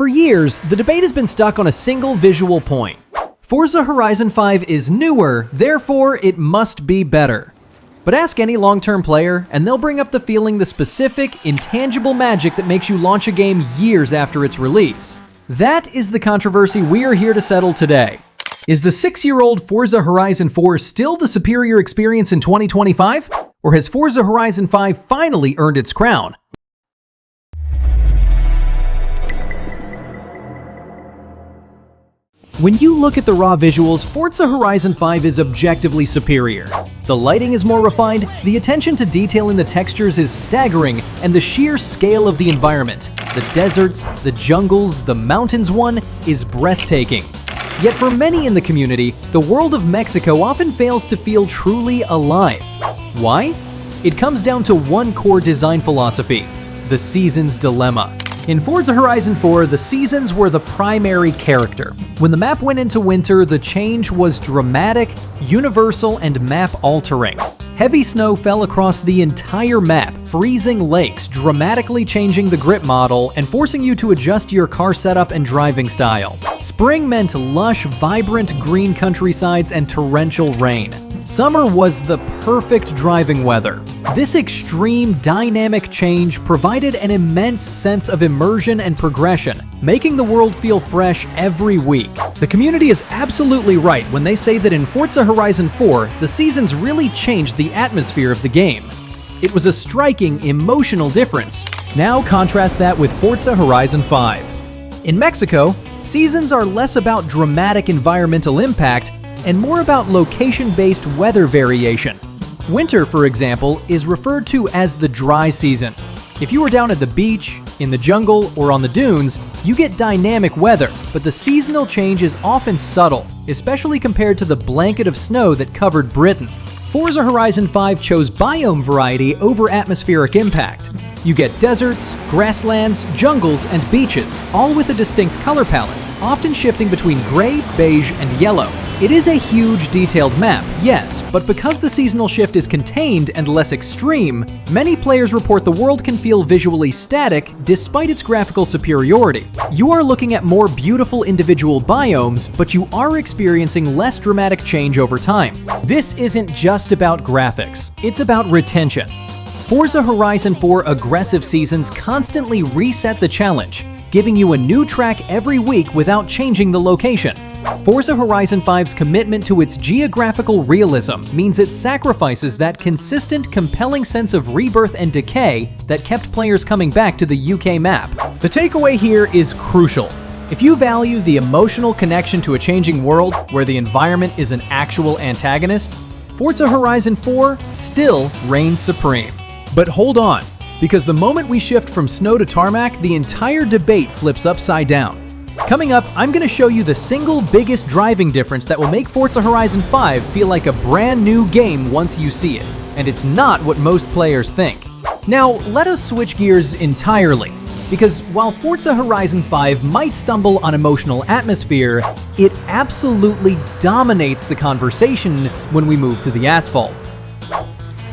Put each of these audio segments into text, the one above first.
For years, the debate has been stuck on a single visual point. Forza Horizon 5 is newer, therefore it must be better. But ask any long-term player, and they'll bring up the feeling, the specific, intangible magic that makes you launch a game years after its release. That is the controversy we are here to settle today. Is the 6-year-old Forza Horizon 4 still the superior experience in 2025? Or has Forza Horizon 5 finally earned its crown? When you look at the raw visuals, Forza Horizon 5 is objectively superior. The lighting is more refined, the attention to detail in the textures is staggering, and the sheer scale of the environment, the deserts, the jungles, the mountains one, is breathtaking. Yet for many in the community, the world of Mexico often fails to feel truly alive. Why? It comes down to one core design philosophy: the seasons dilemma. In Forza Horizon 4, the seasons were the primary character. When the map went into winter, the change was dramatic, universal, and map-altering. Heavy snow fell across the entire map, freezing lakes, dramatically changing the grip model and forcing you to adjust your car setup and driving style. Spring meant lush, vibrant green countrysides and torrential rain. Summer was the perfect driving weather. This extreme, dynamic change provided an immense sense of immersion and progression, making the world feel fresh every week. The community is absolutely right when they say that in Forza Horizon 4, the seasons really changed the atmosphere of the game. It was a striking, emotional difference. Now contrast that with Forza Horizon 5. In Mexico, seasons are less about dramatic environmental impact and more about location-based weather variation. Winter, for example, is referred to as the dry season. If you are down at the beach, in the jungle, or on the dunes, you get dynamic weather, but the seasonal change is often subtle, especially compared to the blanket of snow that covered Britain. Forza Horizon 5 chose biome variety over atmospheric impact. You get deserts, grasslands, jungles, and beaches, all with a distinct color palette, often shifting between gray, beige, and yellow. It is a huge, detailed map, yes, but because the seasonal shift is contained and less extreme, many players report the world can feel visually static despite its graphical superiority. You are looking at more beautiful individual biomes, but you are experiencing less dramatic change over time. This isn't just about graphics, it's about retention. Forza Horizon 4 aggressive seasons constantly reset the challenge, giving you a new track every week without changing the location. Forza Horizon 5's commitment to its geographical realism means it sacrifices that consistent, compelling sense of rebirth and decay that kept players coming back to the UK map. The takeaway here is crucial. If you value the emotional connection to a changing world where the environment is an actual antagonist, Forza Horizon 4 still reigns supreme. But hold on, because the moment we shift from snow to tarmac, the entire debate flips upside down. Coming up, I'm going to show you the single biggest driving difference that will make Forza Horizon 5 feel like a brand new game once you see it. And it's not what most players think. Now, let us switch gears entirely. Because while Forza Horizon 5 might stumble on emotional atmosphere, it absolutely dominates the conversation when we move to the asphalt.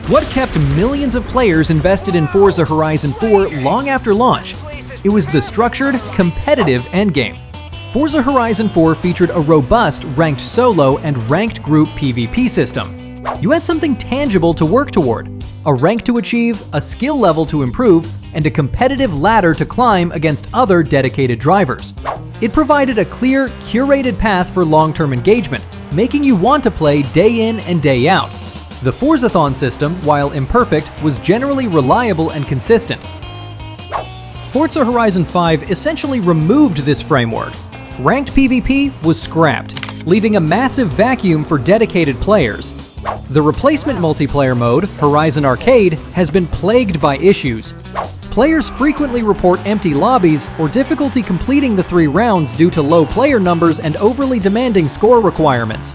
What kept millions of players invested in Forza Horizon 4 long after launch? It was the structured, competitive endgame. Forza Horizon 4 featured a robust ranked solo and ranked group PvP system. You had something tangible to work toward, a rank to achieve, a skill level to improve, and a competitive ladder to climb against other dedicated drivers. It provided a clear, curated path for long-term engagement, making you want to play day in and day out. The Forzathon system, while imperfect, was generally reliable and consistent. Forza Horizon 5 essentially removed this framework. Ranked PvP was scrapped, leaving a massive vacuum for dedicated players. The replacement multiplayer mode, Horizon Arcade, has been plagued by issues. Players frequently report empty lobbies or difficulty completing the 3 rounds due to low player numbers and overly demanding score requirements.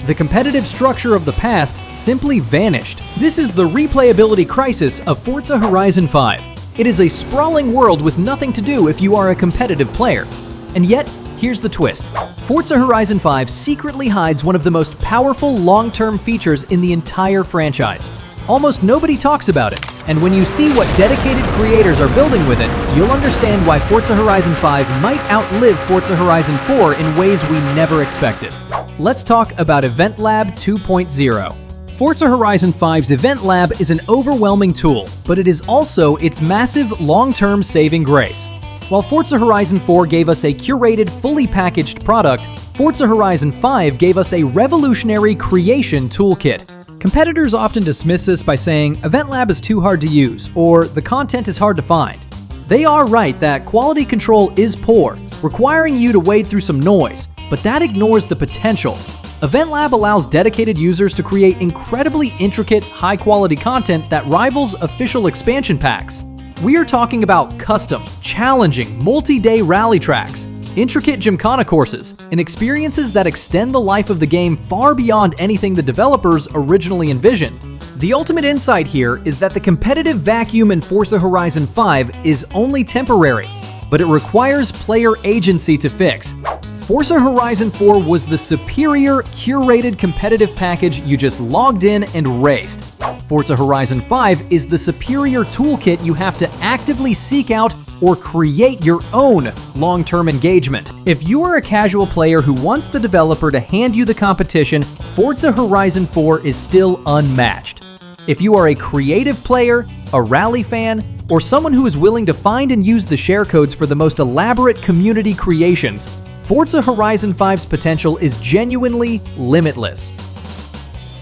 The competitive structure of the past simply vanished. This is the replayability crisis of Forza Horizon 5. It is a sprawling world with nothing to do if you are a competitive player. And yet, here's the twist. Forza Horizon 5 secretly hides one of the most powerful long-term features in the entire franchise. Almost nobody talks about it, And when you see what dedicated creators are building with it, you'll understand why Forza Horizon 5 might outlive Forza Horizon 4 in ways we never expected. Let's talk about EventLab 2.0. Forza Horizon 5's EventLab is an overwhelming tool, but it is also its massive long-term saving grace. While Forza Horizon 4 gave us a curated, fully packaged product, Forza Horizon 5 gave us a revolutionary creation toolkit. Competitors often dismiss this by saying EventLab is too hard to use, or the content is hard to find. They are right that quality control is poor, requiring you to wade through some noise, but that ignores the potential. EventLab allows dedicated users to create incredibly intricate, high-quality content that rivals official expansion packs. We are talking about custom, challenging, multi-day rally tracks, intricate gymkhana courses, and experiences that extend the life of the game far beyond anything the developers originally envisioned. The ultimate insight here is that the competitive vacuum in Forza Horizon 5 is only temporary, but it requires player agency to fix. Forza Horizon 4 was the superior, curated competitive package you just logged in and raced. Forza Horizon 5 is the superior toolkit you have to actively seek out or create your own long-term engagement. If you are a casual player who wants the developer to hand you the competition, Forza Horizon 4 is still unmatched. If you are a creative player, a rally fan, or someone who is willing to find and use the share codes for the most elaborate community creations, Forza Horizon 5's potential is genuinely limitless.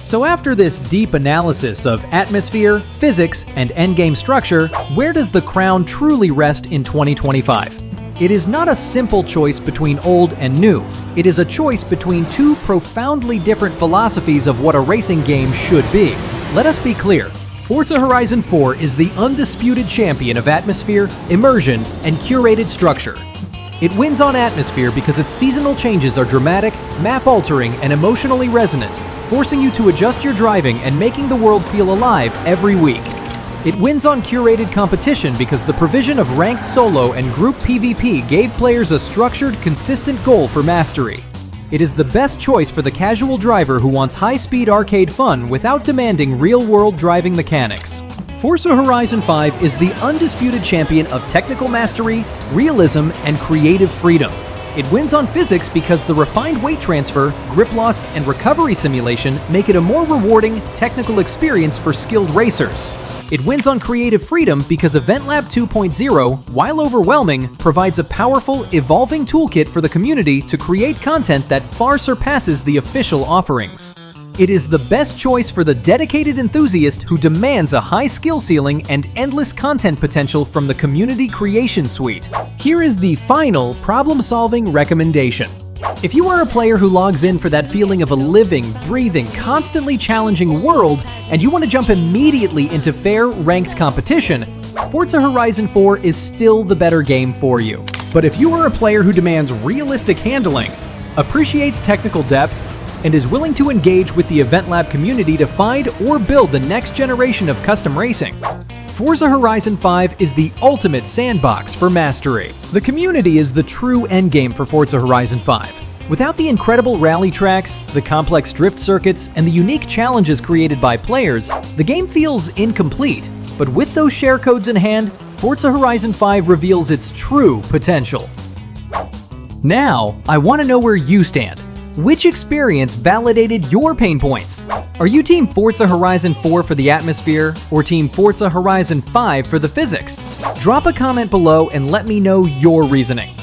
So after this deep analysis of atmosphere, physics, and endgame structure, where does the crown truly rest in 2025? It is not a simple choice between old and new. It is a choice between two profoundly different philosophies of what a racing game should be. Let us be clear. Forza Horizon 4 is the undisputed champion of atmosphere, immersion, and curated structure. It wins on atmosphere because its seasonal changes are dramatic, map-altering, and emotionally resonant, forcing you to adjust your driving and making the world feel alive every week. It wins on curated competition because the provision of ranked solo and group PvP gave players a structured, consistent goal for mastery. It is the best choice for the casual driver who wants high-speed arcade fun without demanding real-world driving mechanics. Forza Horizon 5 is the undisputed champion of technical mastery, realism, and creative freedom. It wins on physics because the refined weight transfer, grip loss, and recovery simulation make it a more rewarding, technical experience for skilled racers. It wins on creative freedom because EventLab 2.0, while overwhelming, provides a powerful, evolving toolkit for the community to create content that far surpasses the official offerings. It is the best choice for the dedicated enthusiast who demands a high skill ceiling and endless content potential from the community creation suite. Here is the final problem-solving recommendation. If you are a player who logs in for that feeling of a living, breathing, constantly challenging world, and you want to jump immediately into fair, ranked competition, Forza Horizon 4 is still the better game for you. But if you are a player who demands realistic handling, appreciates technical depth, and is willing to engage with the EventLab community to find or build the next generation of custom racing, Forza Horizon 5 is the ultimate sandbox for mastery. The community is the true endgame for Forza Horizon 5. Without the incredible rally tracks, the complex drift circuits, and the unique challenges created by players, the game feels incomplete. But with those share codes in hand, Forza Horizon 5 reveals its true potential. Now, I want to know where you stand. Which experience validated your pain points? Are you Team Forza Horizon 4 for the atmosphere, or Team Forza Horizon 5 for the physics? Drop a comment below and let me know your reasoning.